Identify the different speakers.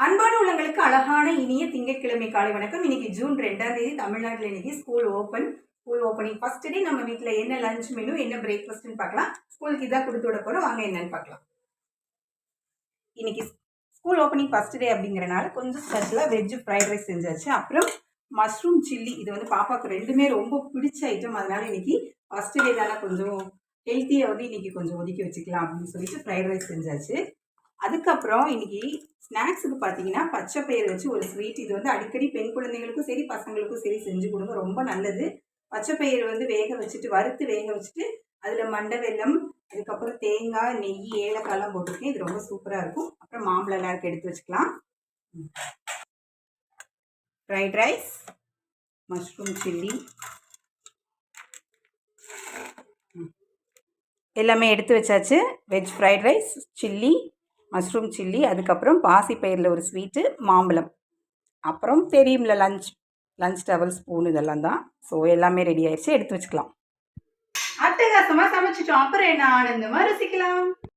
Speaker 1: அன்பான உள்ளங்களுக்கு அழகான இனிய திங்கட்கிழமை காலை வணக்கம். இன்னைக்கு ஜூன் 2ஆம் தேதி. தமிழ்நாட்டில் இன்னைக்கு ஸ்கூல் ஓப்பனிங் ஃபர்ஸ்ட் டே. நம்ம வீட்டில் என்ன லஞ்ச் மெனு, என்ன பிரேக்ஃபாஸ்ட்னு பார்க்கலாம். ஸ்கூலுக்கு இதாக கொடுத்து விட போகிறோம், வாங்க என்னன்னு பார்க்கலாம். இன்னைக்கு ஸ்கூல் ஓப்பனிங் ஃபர்ஸ்ட் டே அப்படிங்கிறனால கொஞ்சம் ஸ்பெஷலாக வெஜ் ஃப்ரைட் ரைஸ் செஞ்சாச்சு. அப்புறம் மஷ்ரூம் சில்லி, இது வந்து பாப்பாவுக்கு ரெண்டுமே ரொம்ப பிடிச்ச ஐட்டம். அதனால இன்னைக்கு ஃபர்ஸ்ட் டே தானே கொஞ்சம் ஹெல்த்தியாக வந்து இன்னைக்கு கொஞ்சம் ஒதுக்கி வச்சுக்கலாம் அப்படின்னு சொல்லிட்டு ஃப்ரைட் ரைஸ் செஞ்சாச்சு. அதுக்கப்புறம் இன்னைக்கு ஸ்நாக்ஸுக்கு பார்த்தீங்கன்னா பச்சை பயிர் வச்சு ஒரு ஸ்வீட். இது வந்து அடிக்கடி பெண் குழந்தைகளுக்கும் சரி பசங்களுக்கும் சரி செஞ்சு கொடுங்க, ரொம்ப நல்லது. பச்சை பயிர் வந்து வறுத்து வேக வச்சுட்டு அதில் மண்டை வெல்லம், அதுக்கப்புறம் தேங்காய், நெய், ஏலக்காய்லாம் போட்டிருக்கேன். இது ரொம்ப சூப்பராக இருக்கும். அப்புறம் மாம்பழம் எல்லாருக்கும் எடுத்து வச்சுக்கலாம். ஃப்ரைட் ரைஸ், மஷ்ரூம் சில்லி எல்லாமே எடுத்து வச்சாச்சு. Veg fried rice, chilli, mushroom chilli, அதுக்கப்புறம் பாசிப்பயிரில் ஒரு ஸ்வீட்டு, மாம்பழம், அப்புறம் தெரியும்ல லஞ்ச் டவல், ஸ்பூன், இதெல்லாம் தான். ஸோ எல்லாமே ரெடி ஆயிடுச்சு, எடுத்து வச்சுக்கலாம். அட்டகாசமாக சமைச்சிட்டோம். அப்புறம் என்ன, ஆனந்தமாக ரசிக்கலாம்.